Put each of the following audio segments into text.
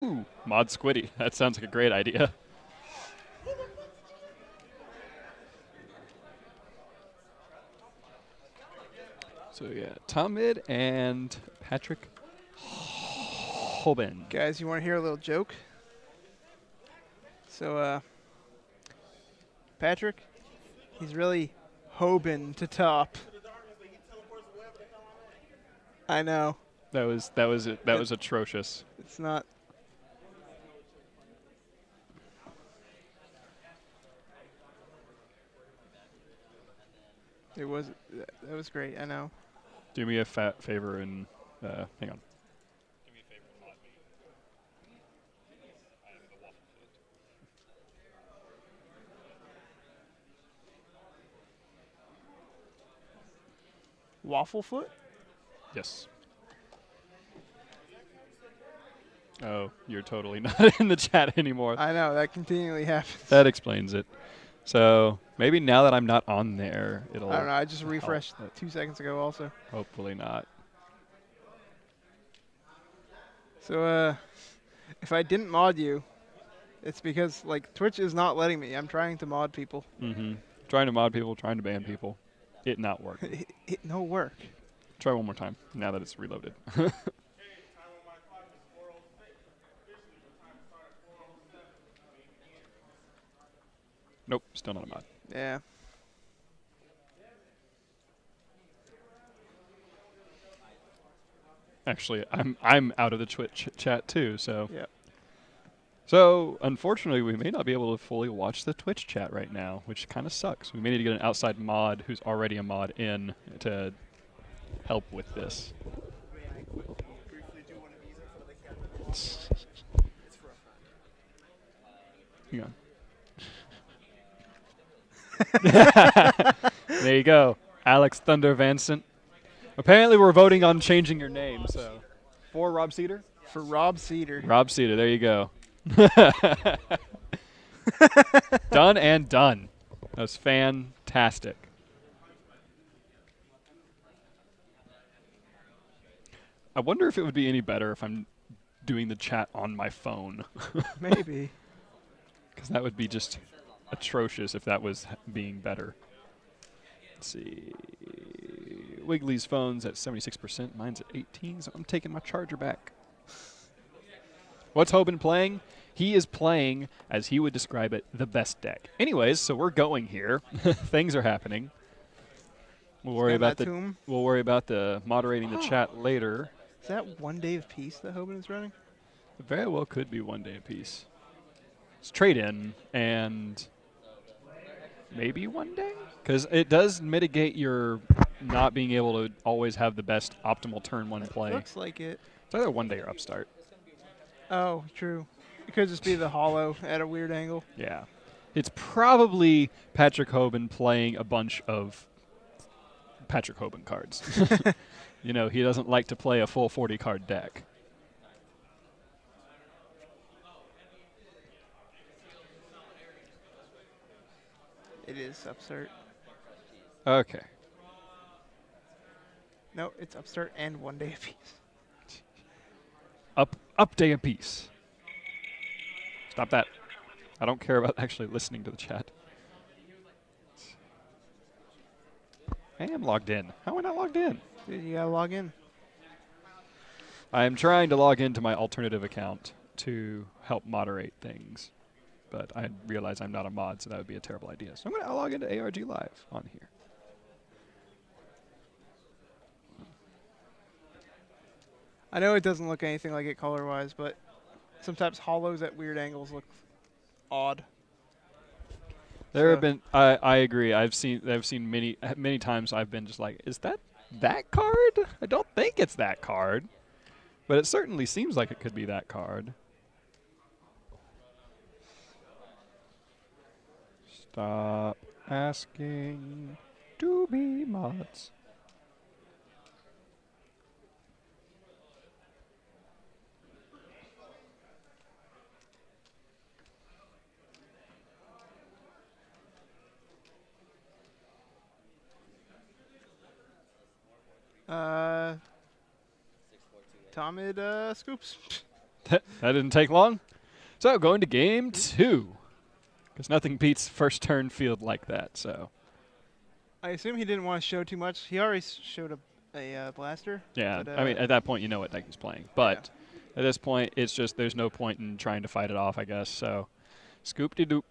Ooh, mod Squiddy. That sounds like a great idea. So yeah, Tahmid and Patrick Hoban. Guys, you want to hear a little joke? So, Patrick, he's really Hoban to top. I know. That was atrocious. It's not. It was. That was great. I know. Do me a favor and hang on. Wafflefoot? Yes. Oh, you're totally not in the chat anymore. I know. That continually happens. That explains it. So maybe now that I'm not on there, it'll. I don't know. I just refreshed help. 2 seconds ago also. Hopefully not. So, if I didn't mod you, it's because, like, Twitch is not letting me. I'm trying to mod people. Mm-hmm. Trying to mod people, trying to ban people. It not work. No work. Try one more time now that it's reloaded. Nope, still not a mod. Yeah. Actually, I'm out of the Twitch chat too, so. Yep. So, unfortunately, we may not be able to fully watch the Twitch chat right now, which kind of sucks. We may need to get an outside mod who's already a mod in to help with this. Hang on. There you go. Alex Thunder Vincent. Apparently, we're voting on changing your name, so. For Rob Cedar? For Rob Cedar. Rob Cedar, there you go. Done and done. That was fantastic. I wonder if it would be any better if I'm doing the chat on my phone. Maybe. Because that would be just atrocious if that was being better. Let's see. Wiggly's phone's at 76%. Mine's at 18, so I'm taking my charger back. What's Hoban playing? He is playing, as he would describe it, the best deck. Anyways, so we're going here. Things are happening. We'll worry about the moderating the chat later. Is that 1 day of peace that Hoban is running? It very well could be 1 day apiece. It's trade in and maybe 1 day? Because it does mitigate your not being able to always have the best optimal turn one play. Looks like it. It's either 1 day or upstart. Oh, true. It could just be the hollow at a weird angle. Yeah. It's probably Patrick Hoban playing a bunch of Patrick Hoban cards. You know, he doesn't like to play a full 40-card deck. It is upstart. Okay. No, it's upstart and 1 day of peace. Up day apiece. Stop that. I don't care about actually listening to the chat. I am logged in. How am I not logged in? Dude, you gotta log in. I am trying to log into my alternative account to help moderate things. But I realize I'm not a mod, so that would be a terrible idea. So I'm going to log into ARG Live on here. I know it doesn't look anything like it color-wise, but sometimes hollows at weird angles look odd. There have been. I agree. I've seen many times. I've been just like, is that card? I don't think it's that card, but it certainly seems like it could be that card. Stop asking to be mods. Tahmid scoops. That didn't take long. So going to game 2. Because nothing beats first turn field like that, so. I assume he didn't want to show too much. He already showed a blaster. Yeah, But, I mean, at that point, you know what deck he's playing. But at this point, it's just there's no point in trying to fight it off, I guess. So, scoop-de-doop.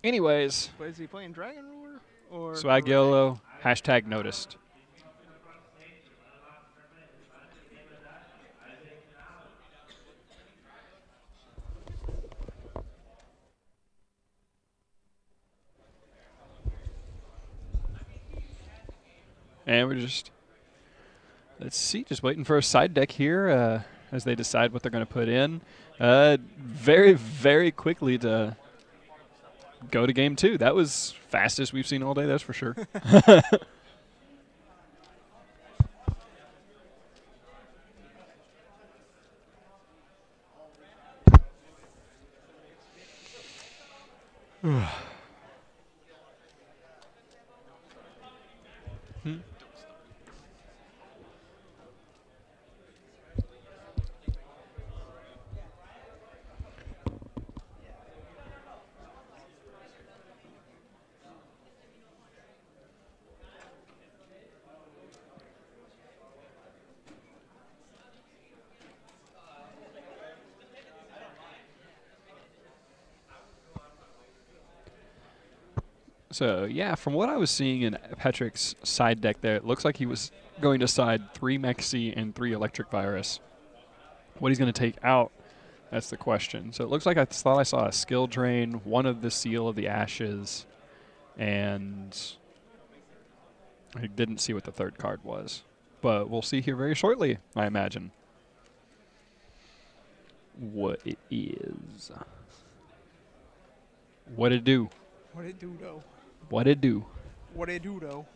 Anyways. But is he playing Dragon Ruler? Or Swag YOLO, hashtag noticed. And we're just, let's see, just waiting for a side deck here as they decide what they're going to put in. Very, very quickly to go to game 2. That was fastest we've seen all day, that's for sure. So, yeah, from what I was seeing in Patrick's side deck there, it looks like he was going to side 3 Mexi and 3 Electric Virus. What he's going to take out, that's the question. So it looks like I thought I saw a Skill Drain, 1 of the Seal of the Ashes, and I didn't see what the third card was. But we'll see here very shortly, I imagine, what it is. What it do? What it do, though? What it do? What it do, though?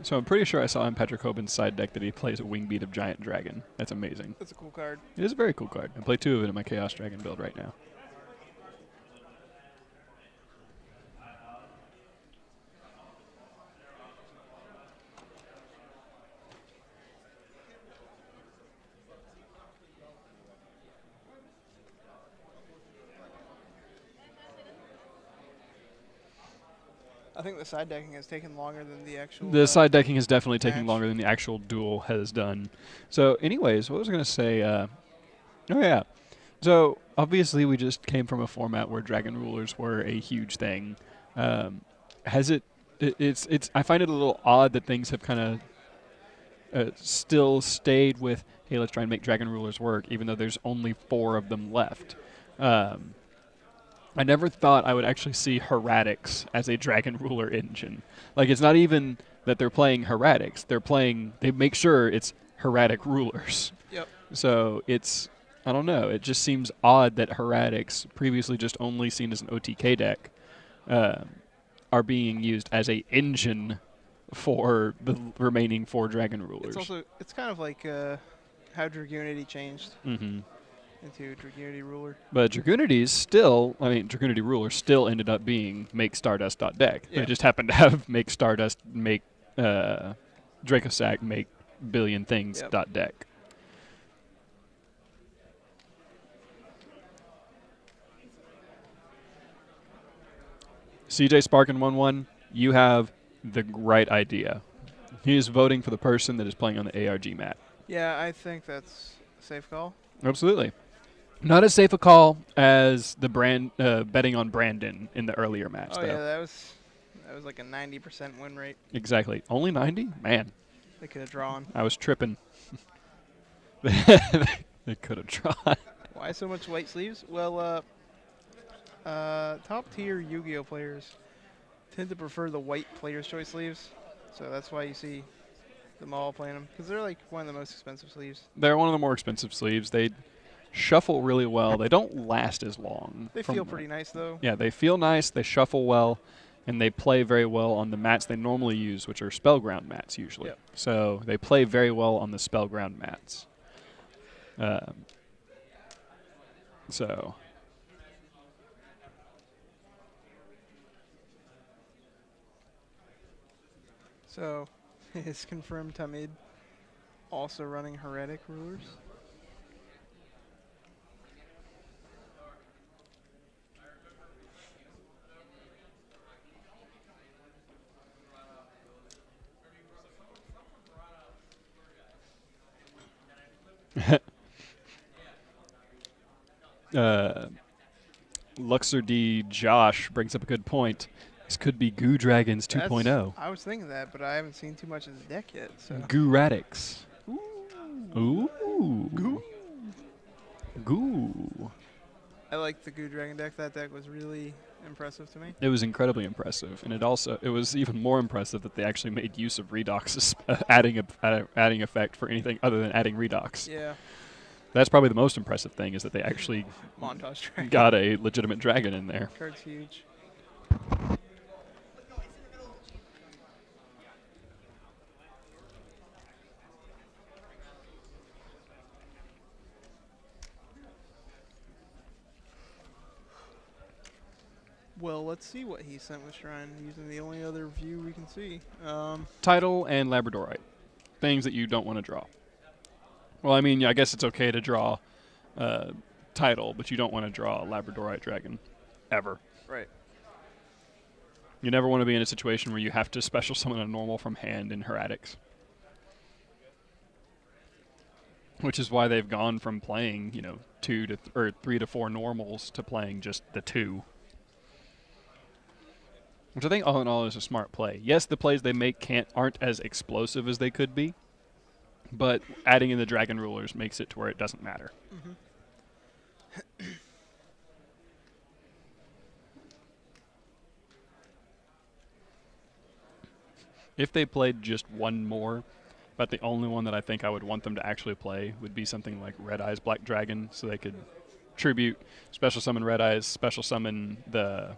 So I'm pretty sure I saw in Patrick Hoban's side deck that he plays a Wingbeat of Giant Dragon. That's amazing. That's a cool card. It is a very cool card. I play 2 of it in my Chaos Dragon build right now. I think the side decking has taken longer than the actual. The side decking is definitely taking match. longer than the actual duel has done. So anyways, what was I going to say? Oh, yeah. So obviously we just came from a format where Dragon Rulers were a huge thing. Has it... It's. I find it a little odd that things have kind of still stayed with, hey, let's try and make Dragon Rulers work, even though there's only 4 of them left. I never thought I would actually see Heretics as a Dragon Ruler engine. Like, it's not even that they're playing Heretics. They make sure it's Heretic Rulers. Yep. So it's, I don't know, it just seems odd that Heretics, previously just only seen as an OTK deck, are being used as a engine for the remaining 4 Dragon Rulers. It's kind of like how Dragoonity changed. Mm-hmm. Into Dragoonity Ruler. But Dragoonity's still, Dragoonity Ruler still ended up being make Stardust.deck. Yeah. They just happened to have make Stardust, make Dracosac, make billion things .deck. CJ Sparkin 1-1, you have the right idea. He is voting for the person that is playing on the ARG mat. Yeah, I think that's a safe call. Absolutely. Not as safe a call as the betting on Brandon in the earlier match. Oh though. Yeah, that was like a 90% win rate. Exactly. Only 90? Man. They could have drawn. I was tripping. They could have drawn. Why so much white sleeves? Well, top tier Yu-Gi-Oh players tend to prefer the white player's choice sleeves, so that's why you see them all playing them, because they're like one of the most expensive sleeves. They're one of the more expensive sleeves. They shuffle really well. They don't last as long. They feel pretty nice, though. Yeah, they feel nice. They shuffle well, and they play very well on the mats they normally use, which are Spellground mats usually. Yep. So they play very well on the Spellground mats. So... So, it's confirmed Tahmid also running Heretic Rulers. Luxor D. Josh brings up a good point. This could be Goo Dragons 2.0. I was thinking that, but I haven't seen too much of the deck yet. So. Goo Radix. Ooh. Ooh. Goo. Goo. I like the Goo Dragon deck. That deck was really impressive to me. It was incredibly impressive, and it was even more impressive that they actually made use of Redox's adding effect for anything other than adding Redox. Yeah. That's probably the most impressive thing, is that they actually Montage Dragon. got a legitimate dragon in there. Card's huge. Well, let's see what he sent with Shrine, using the only other view we can see. Title and Labradorite. Things that you don't want to draw. Well, I mean, I guess it's okay to draw Title, but you don't want to draw a Labradorite dragon. Ever. Right. You never want to be in a situation where you have to special summon a normal from hand in Heretics. Which is why they've gone from playing, 3 to 4 normals to playing just the 2. Which I think all in all is a smart play. Yes, the plays they make aren't as explosive as they could be, but adding in the Dragon Rulers makes it to where it doesn't matter. Mm-hmm. If they played just one more, but the only one that I think I would want them to actually play would be something like Red Eyes Black Dragon, so they could tribute, special summon Red Eyes, special summon the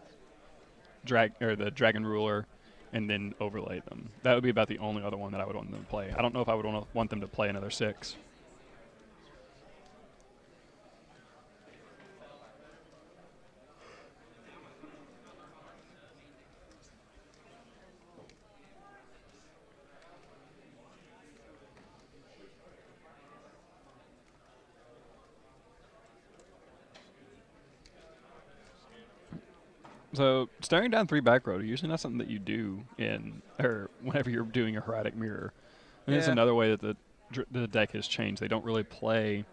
Dragon Ruler, and then overlay them. That would be about the only other one that I would want them to play. I don't know if I would want them to play another 6. So, staring down 3 back row, usually not something that you do whenever you're doing a Heretic Mirror. And it's another way that the deck has changed. They didn't really play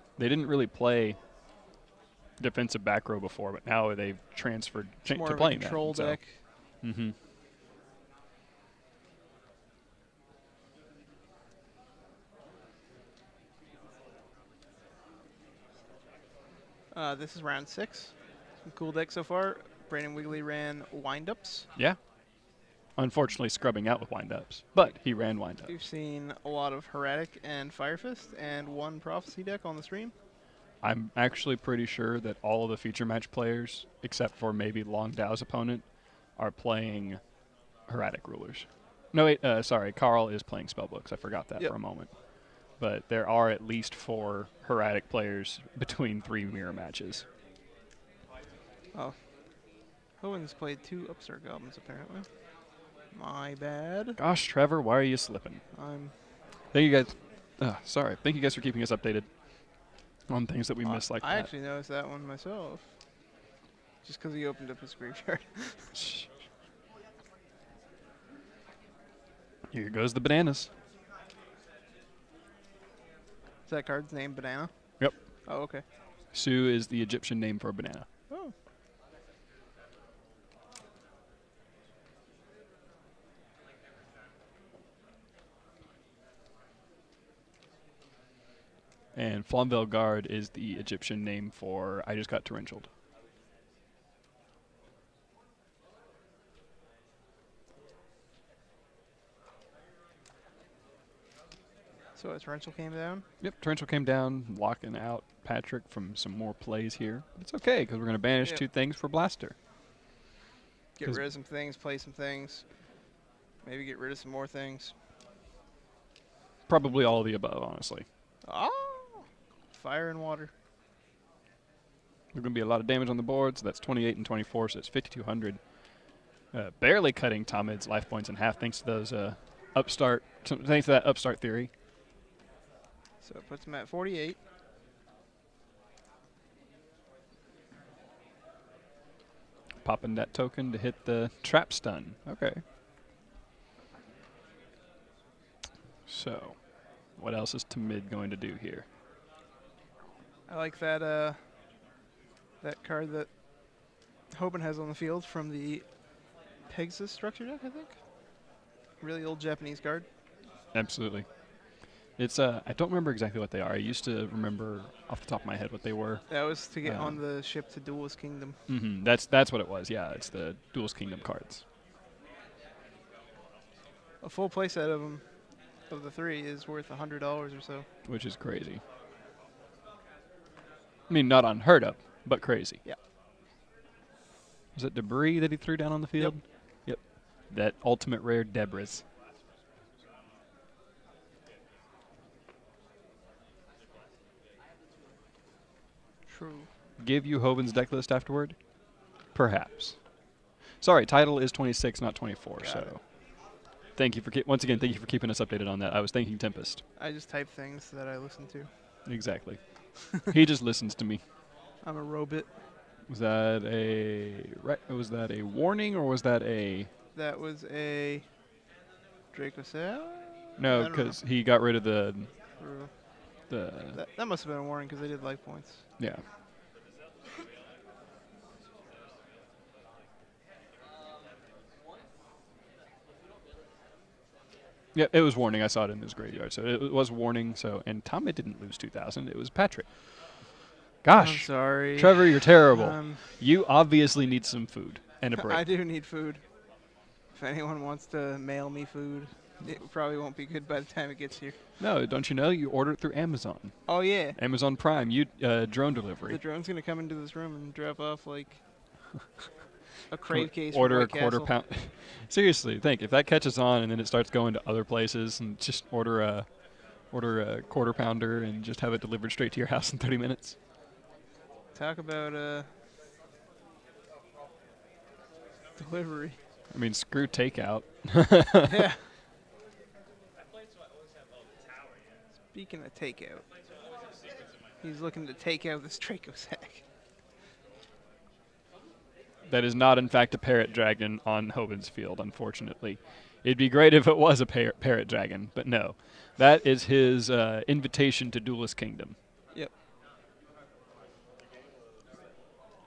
defensive back row before, but now they've transferred to playing that. More of a control deck. Mm-hmm. This is round 6. Some cool decks so far. Brandon Wigley ran Windups. Yeah. Unfortunately, scrubbing out with Windups, but he ran Windups. We've seen a lot of Heretic and Fire Fist and one Prophecy deck on the stream. I'm actually pretty sure that all of the feature match players, except for maybe Long Dao's opponent, are playing Heretic Rulers. No, wait, sorry, Carl is playing Spellbooks. I forgot that for a moment. But there are at least 4 Heretic players between 3 mirror matches. Oh. Hoban's played 2 Upstart Goblins, apparently. My bad. Gosh, Trevor, why are you slipping? Thank you guys. Sorry. Thank you guys for keeping us updated on things that we missed like that. I actually noticed that one myself. Just because he opened up his graveyard. Here goes the bananas. Is that card's name Banana? Yep. Oh, okay. Su is the Egyptian name for a banana. Oh. And Flamvell Guard is the Egyptian name for I just got torrentialed. So a torrential came down? Yep, torrential came down, locking out Patrick from some more plays here. It's okay, because we're going to banish 2 things for Blaster. Get rid of some things, play some things. Maybe get rid of some more things. Probably all of the above, honestly. Oh! Fire and water. There's going to be a lot of damage on the board, so that's 28 and 24, so it's 5,200. Barely cutting Tahmid's life points in half thanks to those upstart. Thanks to that upstart theory. So it puts him at 48. Popping that token to hit the trap stun. Okay. So, what else is Tahmid going to do here? I like that that card that Hoban has on the field from the Pegasus structure deck, I think. Really old Japanese card. Absolutely. It's I don't remember exactly what they are. I used to remember off the top of my head what they were. That was to get on the ship to Duelist Kingdom. Mm-hmm. That's what it was. Yeah, it's the Duelist Kingdom cards. A full playset of them, of the 3, is worth $100 or so. Which is crazy. I mean, not unheard of, but crazy. Yeah. Was it debris that he threw down on the field? Yep. That ultimate rare Debris. True. Give you Hoban's deck list afterward? Perhaps. Sorry, title is 26, not 24. Got so, it. thank you for once again. Thank you for keeping us updated on that. I was thinking Tempest. I just type things that I listen to. Exactly. He just listens to me. I'm a robot. Was that a warning or was that a? That was a Draco Cell? No, because he got rid of the. That must have been a warning because they did life points. Yeah. Yeah, it was warning. I saw it in his graveyard, so it was warning. So, and Tahmid didn't lose 2,000. It was Patrick. Gosh, I'm sorry, Trevor, you're terrible. You obviously need some food and a break. I do need food. If anyone wants to mail me food, it probably won't be good by the time it gets here. No, don't you know? You order it through Amazon. Oh yeah. Amazon Prime. Drone delivery. The drone's gonna come into this room and drop off like a crave case. Order from a White quarter Castle. pound. Seriously, think if that catches on and then it starts going to other places, and just order a quarter pounder and just have it delivered straight to your house in 30 minutes. Talk about delivery. I mean, screw takeout. Yeah. Speaking of takeout, he's looking to take out this Draco sack. That is not, in fact, a parrot dragon on Hoban's field, unfortunately. It'd be great if it was a parrot dragon, but no. That is his invitation to Duelist Kingdom. Yep.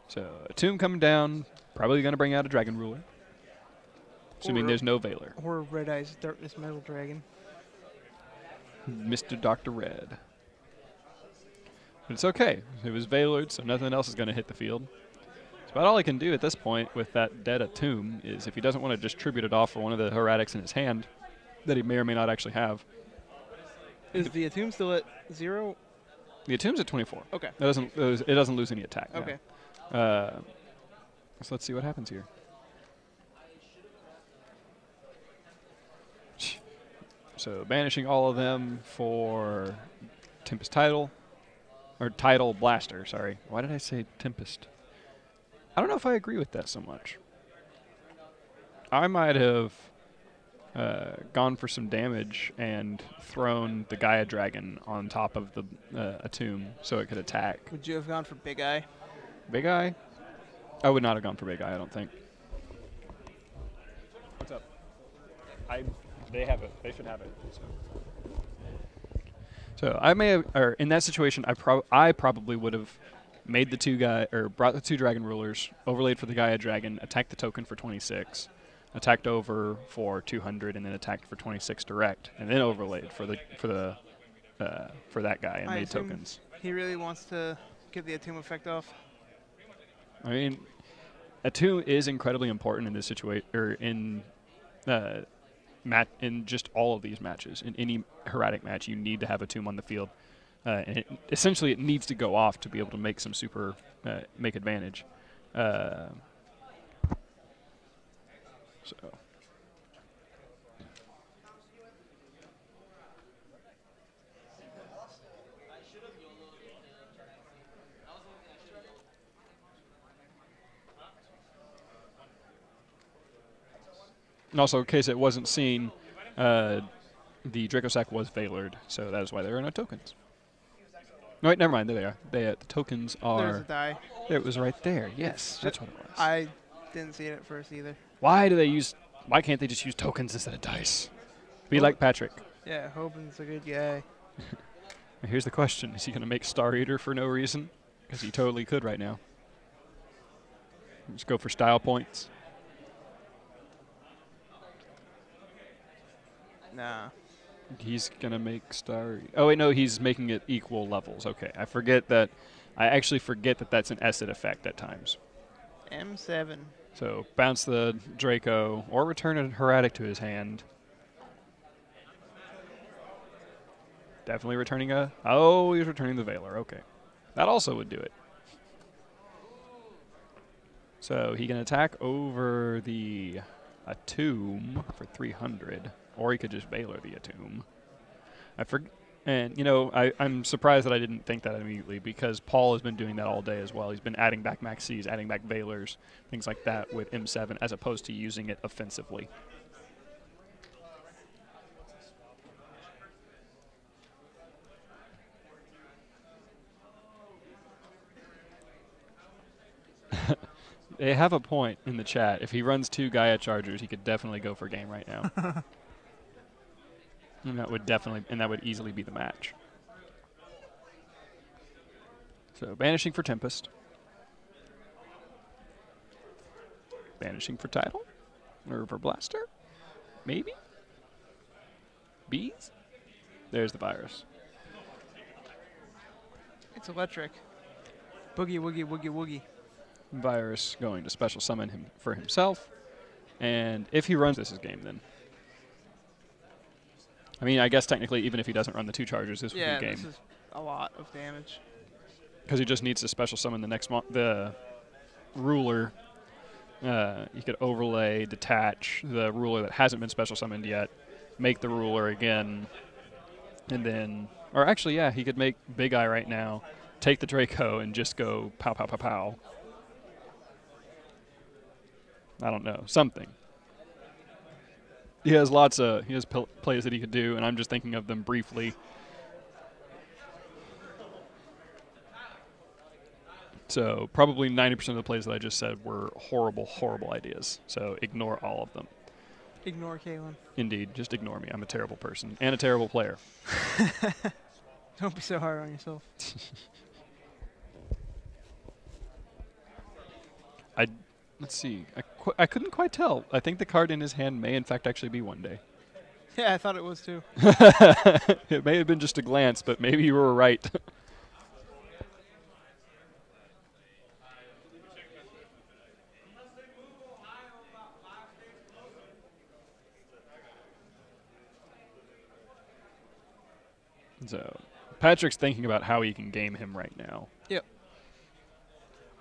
So, a tomb coming down, probably going to bring out a dragon ruler. Assuming there's no Veiler. Or Red Eyes Darkness Metal Dragon. Mr. Dr. Red. But it's okay. It was Veilered, so nothing else is going to hit the field. So about all I can do at this point with that dead Attomb is if he doesn't want to distribute it off for one of the Heretics in his hand that he may or may not actually have. Is the Attomb still at 0? The Attomb's at 24. Okay. It doesn't lose any attack. Okay. So let's see what happens here. So banishing all of them for Tempest Tidal. Or Tidal Blaster, sorry. Why did I say Tempest? I don't know if I agree with that so much. I might have gone for some damage and thrown the Gaia Dragon on top of the Attomb so it could attack. Would you have gone for Big Eye? Big Eye? I would not have gone for Big Eye, I don't think. What's up? They have it. They should have it. So I may have, or in that situation, I probably would have made the brought the 2 dragon rulers, overlaid for the Gaia Dragon, attacked the token for 26, attacked over for 200, and then attacked for 26 direct, and then overlaid for that guy and made tokens. He really wants to get the Attomb effect off. I mean, Attomb is incredibly important in this situation, or in just all of these matches. In any Heretic match, you need to have Attomb on the field. And essentially, it needs to go off to be able to make some make advantage. So. And also, in case it wasn't seen, The Draco Sack was Veilered, so that is why there are no tokens. No, wait, never mind. There they are. The tokens are... There's a die. There, it was right there. Yes, that's what it was. I didn't see it at first either. Why can't they just use tokens instead of dice? Be like Patrick. Yeah, Hoban's a good guy. Here's the question. Is he going to make Star Eater for no reason? Because he totally could right now. Just go for style points. Nah. He's going to make Star... Oh, wait, no, he's making it equal levels. Okay, I actually forget that that's an Esset effect at times. M7. So bounce the Draco or return a Hieratic to his hand. Definitely returning a... Oh, he's returning the Veiler. Okay. That also would do it. So he can attack over the Atomb for 300. Or he could just Veiler the Atomb. And, you know, I'm surprised that I didn't think that immediately because Paul has been doing that all day as well. He's been adding back Maxis, adding back Veilers, things like that with M7 as opposed to using it offensively. They have a point in the chat. If he runs 2 Gaia Chargers, he could definitely go for game right now. And that would easily be the match. So banishing for Tempest. Banishing for Tidal? Or for Blaster? Maybe? Bees? There's the virus. It's electric. Boogie, woogie, woogie, woogie. Virus going to special summon him for himself. And if he runs this game, then. I mean, I guess technically, even if he doesn't run the 2 chargers, this would be game. Yeah, this is a lot of damage. Because he just needs to special summon the ruler. He could overlay, detach the ruler that hasn't been special summoned yet, make the ruler again, and then... Or actually, yeah, he could make Big Eye right now, take the Draco, and just go pow, pow, pow, pow. I don't know. Something. He has plays that he could do, and I'm just thinking of them briefly. So probably 90% of the plays that I just said were horrible, horrible ideas. So ignore all of them. Ignore Kalen. Indeed, just ignore me. I'm a terrible person and a terrible player. Don't be so hard on yourself. Let's see. I couldn't quite tell. I think the card in his hand may, in fact, actually be One Day. Yeah, I thought it was too. It may have been just a glance, but maybe you were right. So, Patrick's thinking about how he can game him right now. Yep.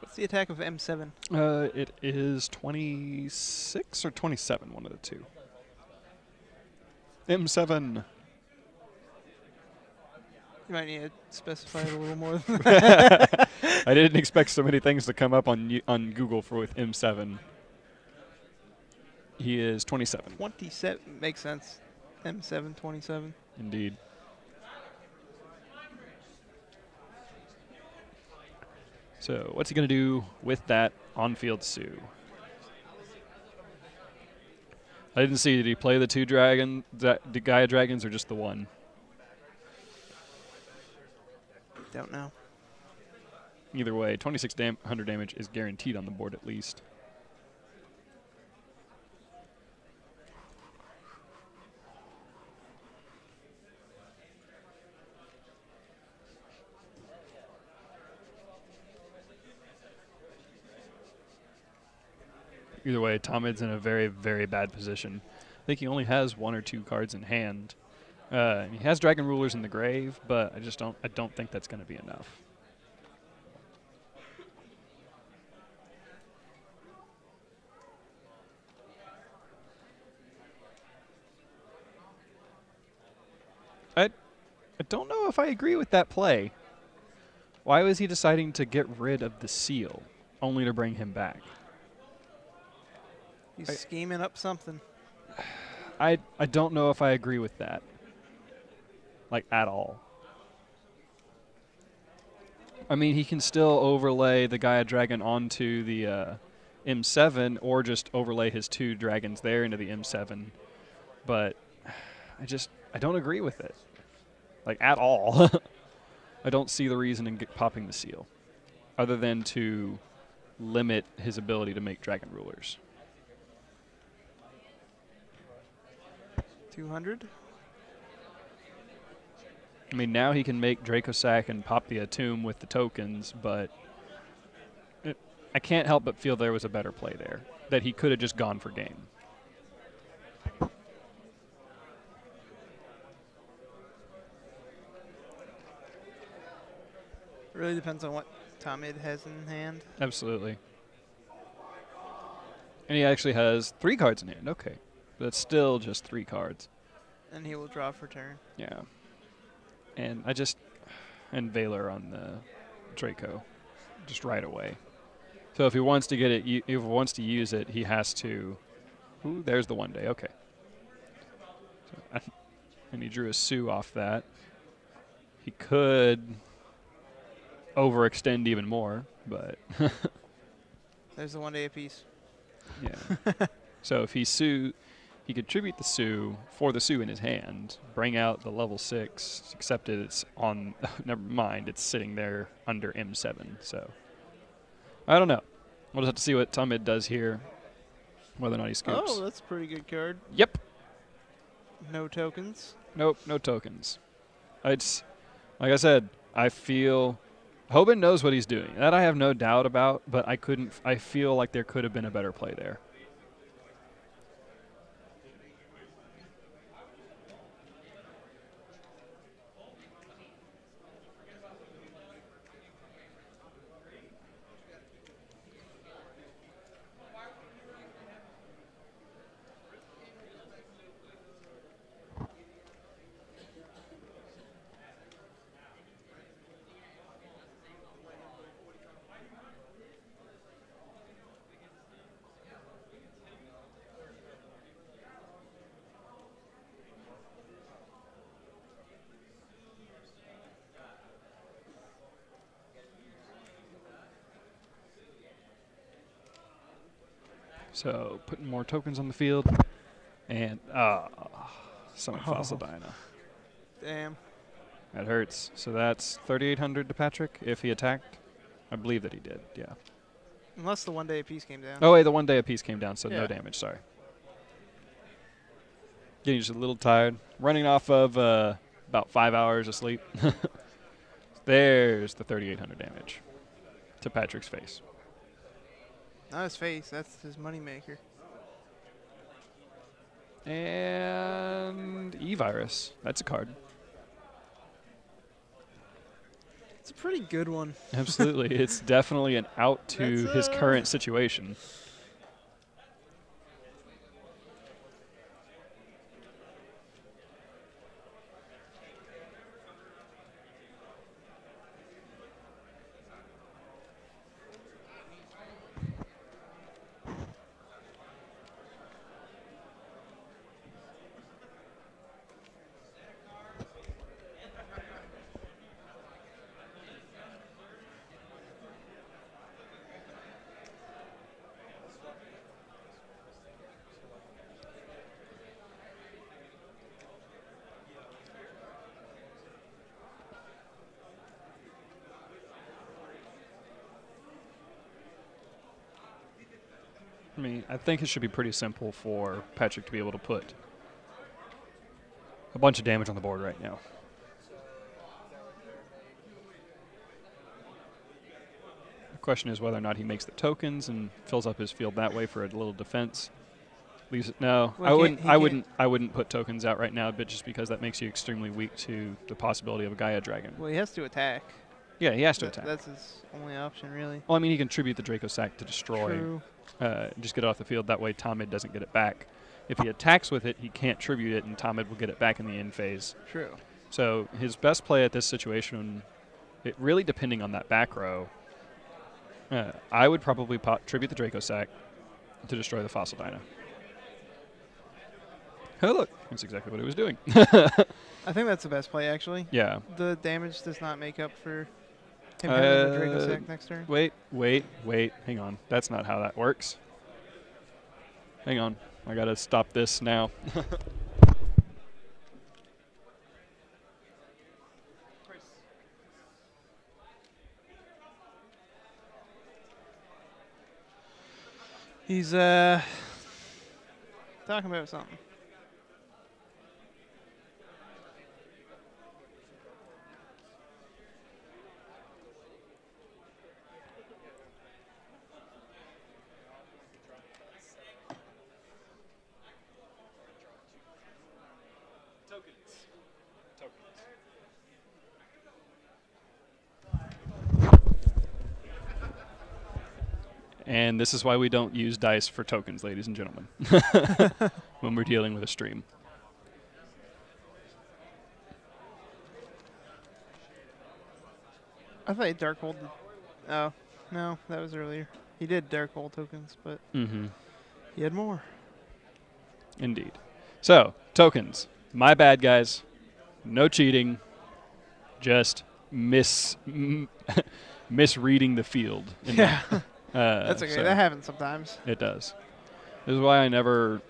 What's the attack of M7? It is 26 or 27, one of the two. M7. You might need to specify it a little more than that. I didn't expect so many things to come up on Google with M7. He is 27. 27 makes sense. M7, 27. Indeed. So what's he going to do with that on-field Sue? I didn't see. Did he play the 2 the Gaia Dragons or just the 1? Don't know. Either way, 2600 damage is guaranteed on the board at least. Either way, Tahmid's in a very, very bad position. I think he only has 1 or 2 cards in hand. He has Dragon Rulers in the grave, but I don't think that's going to be enough. I don't know if I agree with that play. Why was he deciding to get rid of the seal, only to bring him back? He's scheming up something. I don't know if I agree with that. Like, at all. I mean, he can still overlay the Gaia Dragon onto the M7 or just overlay his 2 dragons there into the M7. But I don't agree with it. Like, at all. I don't see the reason in popping the seal, other than to limit his ability to make dragon rulers. 200. I mean, now he can make Dracosac and pop the Atum with the tokens, but I can't help but feel there was a better play there, that he could have just gone for game. It really depends on what Tahmid has in hand. Absolutely. And he actually has 3 cards in hand. Okay. But it's still just 3 cards. And he will draw for turn. Yeah. And and Valor on the Draco, just right away. So if he wants to get it, if he wants to use it, he has to. Ooh, there's the 1 day. Okay. So, and he drew a Sue off that. He could overextend even more, but. There's the 1 day apiece. Yeah. So if he could tribute the Sue for the Sue in his hand, bring out the level 6, except it's on, never mind, it's sitting there under M7. So I don't know. We'll just have to see what Tahmid does here, whether or not he scoops. Oh, that's a pretty good card. Yep. No tokens. Nope, no tokens. It's, like I said, I feel Hoban knows what he's doing. That I have no doubt about, but I feel like there could have been a better play there. So putting more tokens on the field, and summon Fossil Dyna. Damn. That hurts. So that's 3,800 to Patrick if he attacked. I believe that he did. Yeah. Unless the 1 day apiece came down. Oh wait, the 1 day apiece came down, so Yeah. no damage. Sorry. Getting just a little tired. Running off of about 5 hours of sleep. There's the 3,800 damage to Patrick's face. Not his face. That's his moneymaker. And E-Virus. That's a card. It's a pretty good one. Absolutely. It's definitely an out to his current situation. I mean, I think it should be pretty simple for Patrick to be able to put a bunch of damage on the board right now. The question is whether or not he makes the tokens and fills up his field that way for a little defense. Leaves it. No, Well, I wouldn't put tokens out right now, but just because that makes you extremely weak to the possibility of a Gaia Dragon. Well, he has to attack. Yeah, he has to attack. That's his only option, really. Well, I mean, he can tribute the Dracosac to destroy. True. Just get it off the field. That way Tahmid doesn't get it back. If he attacks with it, he can't tribute it, and Tahmid will get it back in the end phase. True. So his best play at this situation, it really depending on that back row, I would probably tribute the Dracosac to destroy the Fossil Dyna. Oh, look. That's exactly what it was doing. I think that's the best play, actually. Yeah. The damage does not make up for him having a Draco Sack next turn. Wait. Hang on. That's not how that works. Hang on. I got to stop this now. He's talking about something. And this is why we don't use dice for tokens, ladies and gentlemen, when we're dealing with a stream. I thought he Dark Hold. Oh, no, that was earlier. He did Dark Hold tokens, but he had more. Indeed. So, tokens. My bad, guys. No cheating. Just misreading the field. Yeah. That's okay. So that happens sometimes. it does. This is why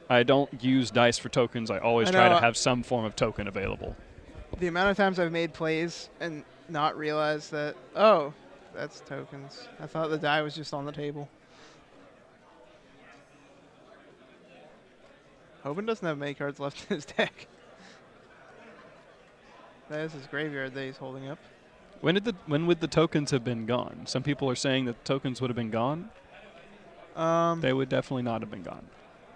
I don't use dice for tokens. I always try to have some form of token available. The amount of times I've made plays and not realized that, oh, that's tokens. I thought the die was just on the table. Hoban doesn't have many cards left in his deck. That is his graveyard that he's holding up. When would the tokens have been gone? Some people are saying that the tokens would have been gone. They would definitely not have been gone.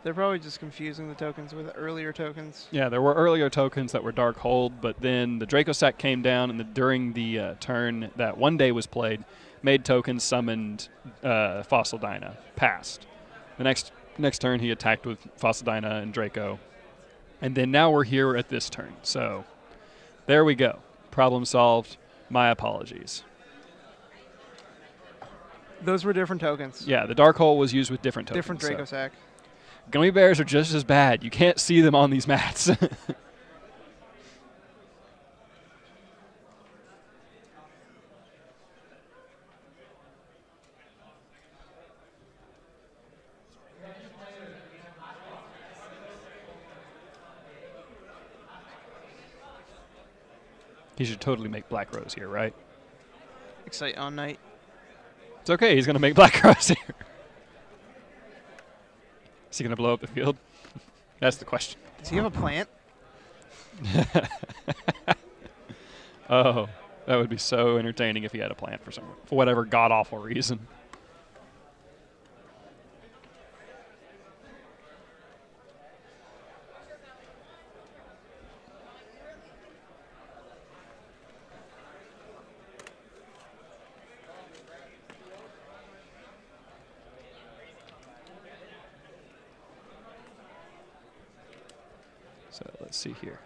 They're probably just confusing the tokens with earlier tokens. Yeah, there were earlier tokens that were Dark Hold, but then the Draco Sack came down, and during the turn that one day was played, made tokens, summoned Fossil Dyna, passed. The next turn he attacked with Fossil Dyna and Draco, and then now we're here at this turn. So there we go. Problem solved. My apologies. Those were different tokens. Yeah, the Dark Hole was used with different tokens. Different Draco Sack. Gummy bears are just as bad. You can't see them on these mats. He should totally make Black Rose here, right? Excite on night. It's okay. He's going to make Black Rose here. Is he going to blow up the field? That's the question. Does he have a plant? Oh, that would be so entertaining if he had a plant for whatever god-awful reason. So let's see here.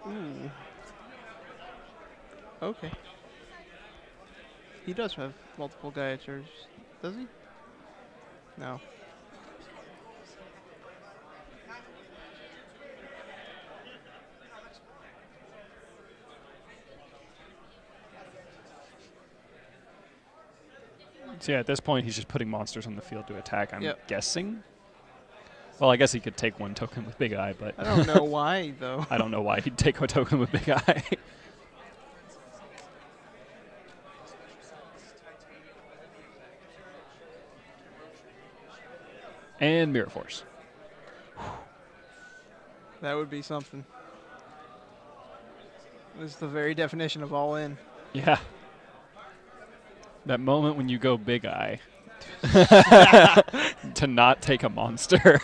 Ooh. Okay. He does have multiple Gaiaturs, does he? No. So yeah, at this point, he's just putting monsters on the field to attack, I'm Yep. guessing. Well, I guess he could take one token with Big Eye, but I don't know why, though. I don't know why he'd take a token with Big Eye. And Mirror Force. That would be something. This is the very definition of all in. Yeah. That moment when you go Big Eye to not take a monster.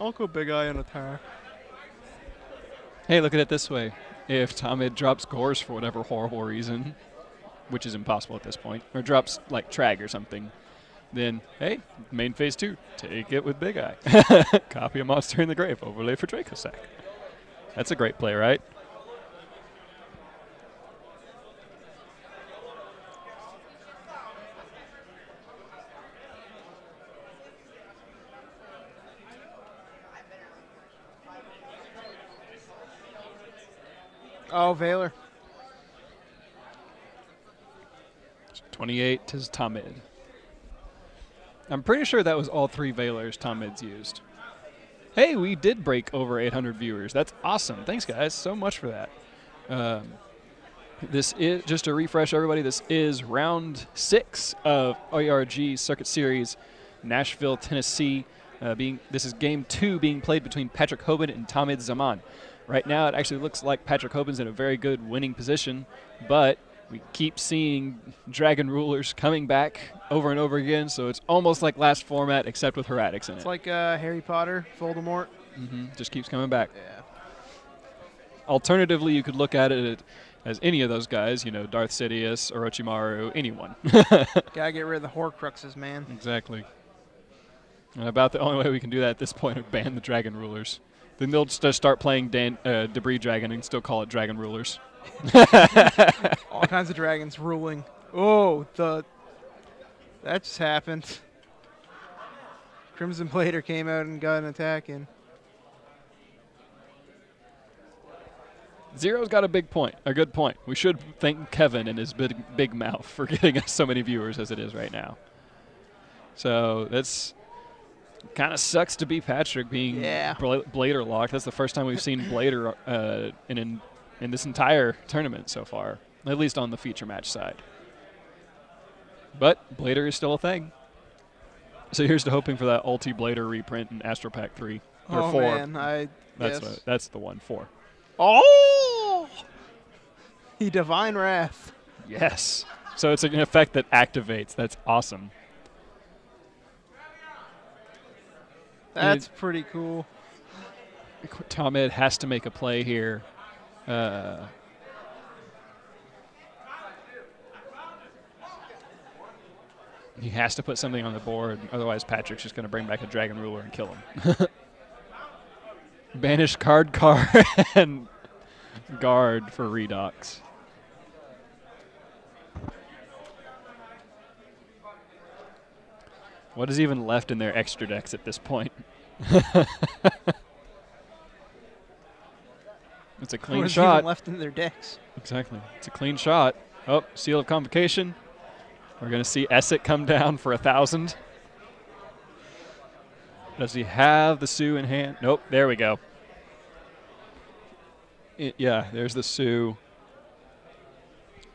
I'll go Big Eye and attack. Hey, look at it this way. If Tahmid drops Gorse for whatever horrible reason, which is impossible at this point, or drops like Trag or something, then, hey, main phase 2, take it with Big Eye. Copy a monster in the grave, overlay for Draco Sack. That's a great play, right? Oh, Valor. 28 to Tahmid. I'm pretty sure that was all 3 Valors Tahmid's used. Hey, we did break over 800 viewers. That's awesome. Thanks, guys, so much for that. This is, just to refresh everybody, this is round 6 of ARG Circuit Series, Nashville, Tennessee. This is game 2 being played between Patrick Hoban and Tahmid Zaman. Right now, it actually looks like Patrick Hoban's in a very good winning position, but we keep seeing Dragon Rulers coming back over and over again, so it's almost like last format, except with Heretics in it. It's like Harry Potter, Voldemort. Just keeps coming back. Yeah. Alternatively, you could look at it as any of those guys, you know, Darth Sidious, Orochimaru, anyone. Gotta get rid of the Horcruxes, man. Exactly. And about the only way we can do that at this point is ban the Dragon Rulers. Then they'll just start playing Debris Dragon and still call it Dragon Rulers. All kinds of dragons ruling. Oh, that just happened. Crimson Blader came out and got an attack in. Zero's got a good point. We should thank Kevin and his big mouth for getting us so many viewers as it is right now. So that's kind of sucks to be Patrick being Blader locked. That's the first time we've seen Blader in this entire tournament so far, at least on the feature match side. But Blader is still a thing. So here's to hoping for that Ulti Blader reprint in Astro Pack 3 or 4. Man, That's the one, 4. Oh! He Divine Wrath. Yes. So it's an effect that activates. That's awesome. That's pretty cool. Tahmid has to make a play here. He has to put something on the board, otherwise Patrick's just going to bring back a Dragon Ruler and kill him. Banish card and guard for Redox. What is even left in their extra decks at this point? It's a clean shot. What is even left in their decks? Exactly. It's a clean shot. Oh, Seal of Convocation. We're going to see Essek come down for 1,000. Does he have the Sue in hand? Nope. There we go. Yeah, there's the Sue.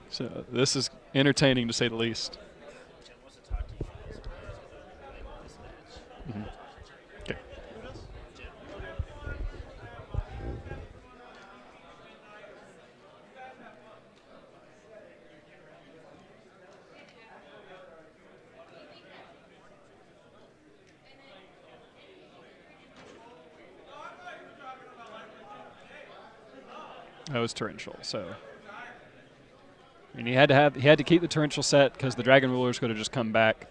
So this is entertaining to say the least. Okay. That was torrential, so and he had to keep the torrential set because the Dragon Rulers could have just come back.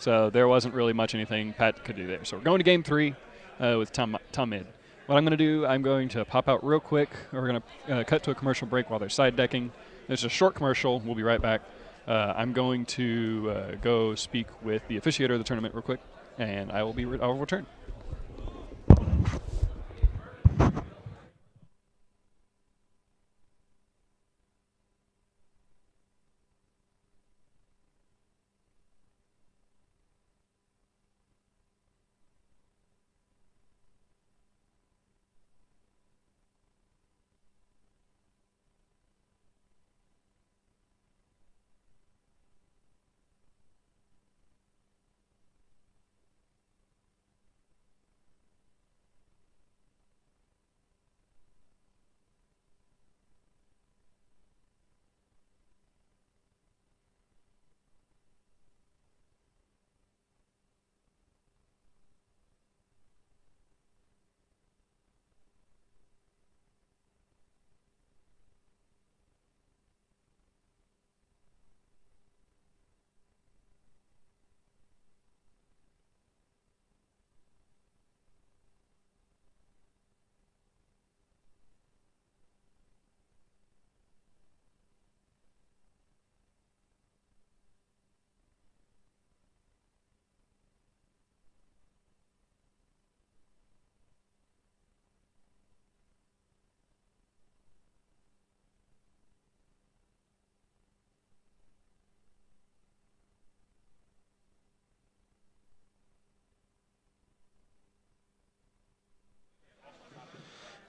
So there wasn't really much anything Pat could do there. So we're going to game 3 with Tahmid. What I'm going to do, I'm going to pop out real quick. We're going to cut to a commercial break while they're side decking. There's a short commercial. We'll be right back. I'm going to go speak with the officiator of the tournament real quick, and I'll return.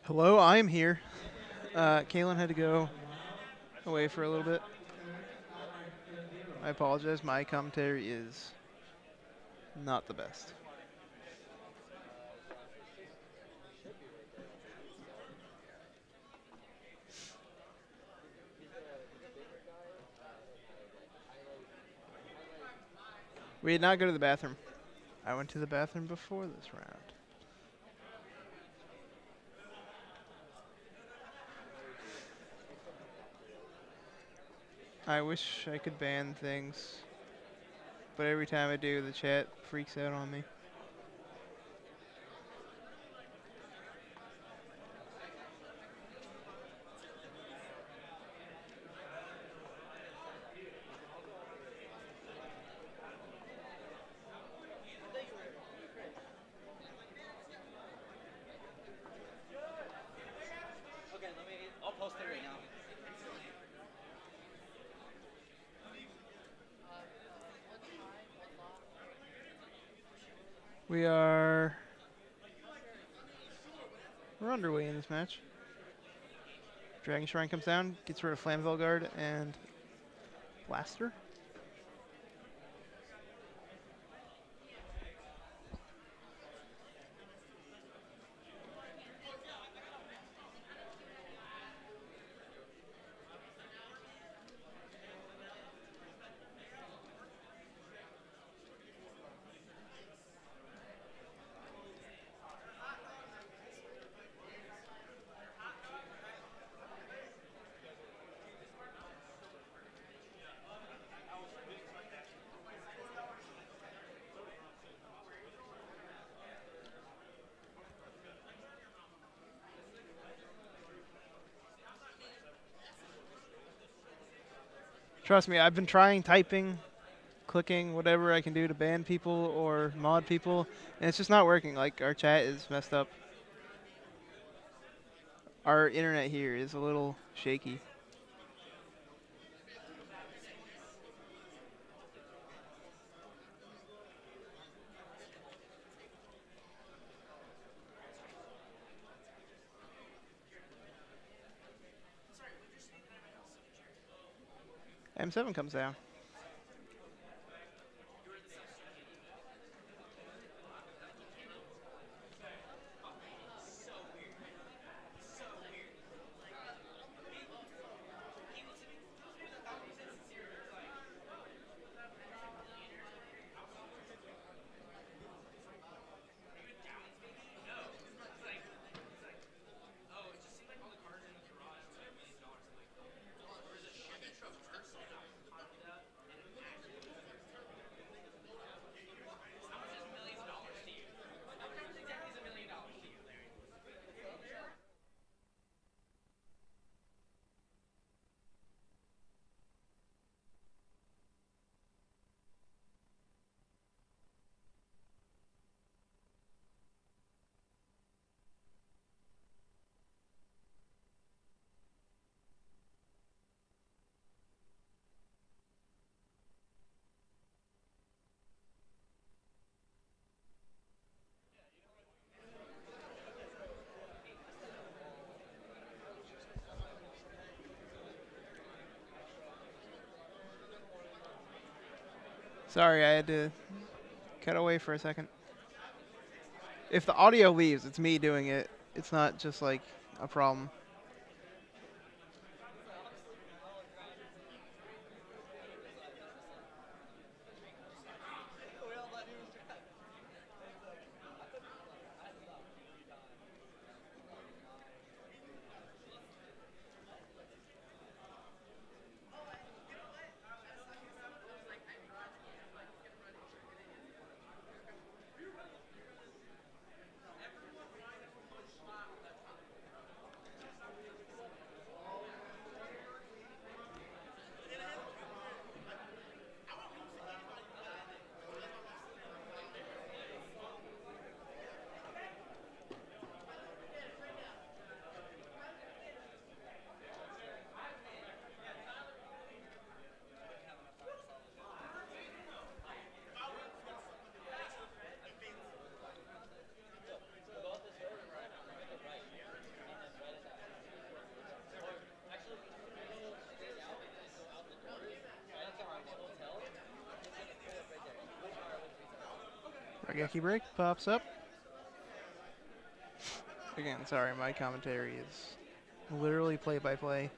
Hello, I'm here. Kalen had to go away for a little bit. I apologize. My commentary is not the best. We did not go to the bathroom. I went to the bathroom before this round. I wish I could ban things, but every time I do, the chat freaks out on me. I'll post it right now. We're underway in this match. Dragon Shrine comes down, gets rid of Flamvell Guard and Blaster. Trust me, I've been trying typing, clicking, whatever I can do to ban people or mod people, and it's just not working. Like, our chat is messed up. Our internet here is a little shaky. M7 comes down. Sorry, I had to cut away for a second. If the audio leaves, it's me doing it. It's not just like a problem. Rageki break pops up. Again, sorry, my commentary is literally play-by-play.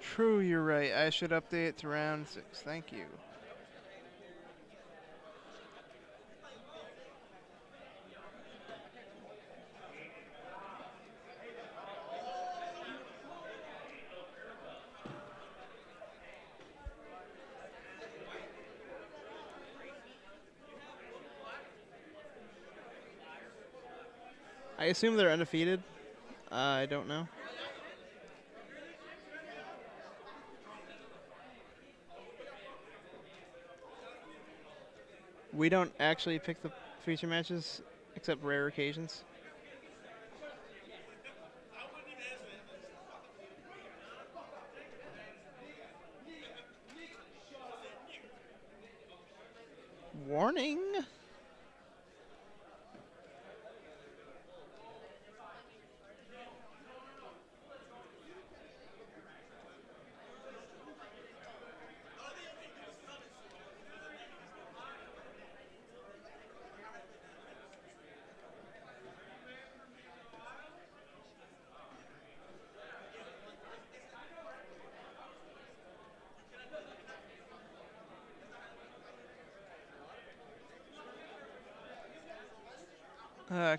True, you're right. I should update it to round 6. Thank you. I assume they're undefeated. I don't know. We don't actually pick the feature matches, except rare occasions. Warning!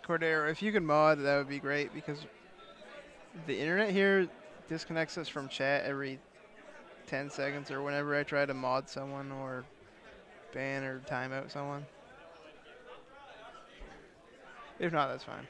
Cordero, if you could mod, that would be great, because the internet here disconnects us from chat every 10 seconds or whenever I try to mod someone or ban or timeout someone. If not, that's fine.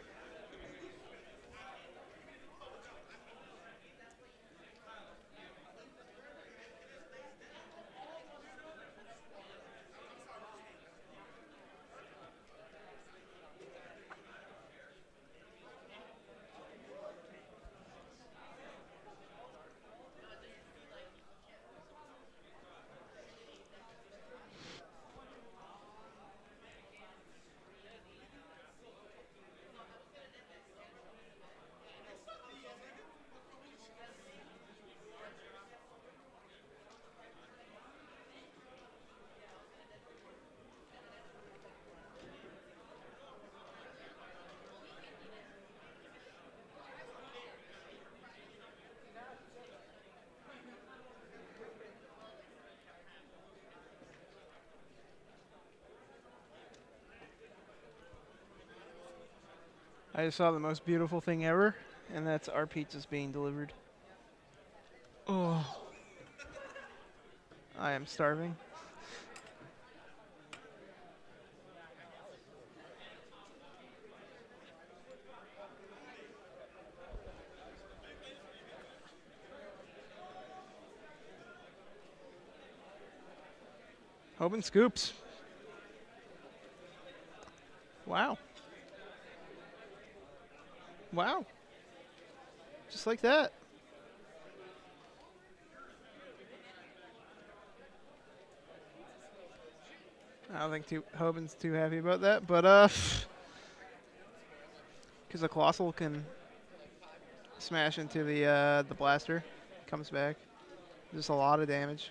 I just saw the most beautiful thing ever, and that's our pizzas being delivered. Oh. I am starving. Hoban scoops. Wow. Wow. Just like that. I don't think Hoban's too happy about that, but because the Colossal can smash into the blaster, comes back. Just a lot of damage.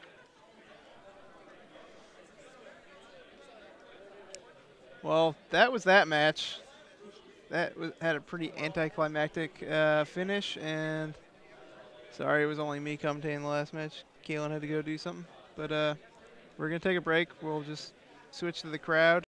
Well, that was that match. That had a pretty anticlimactic finish, and sorry it was only me commentating the last match. Kalen had to go do something, but we're gonna take a break. We'll just switch to the crowd.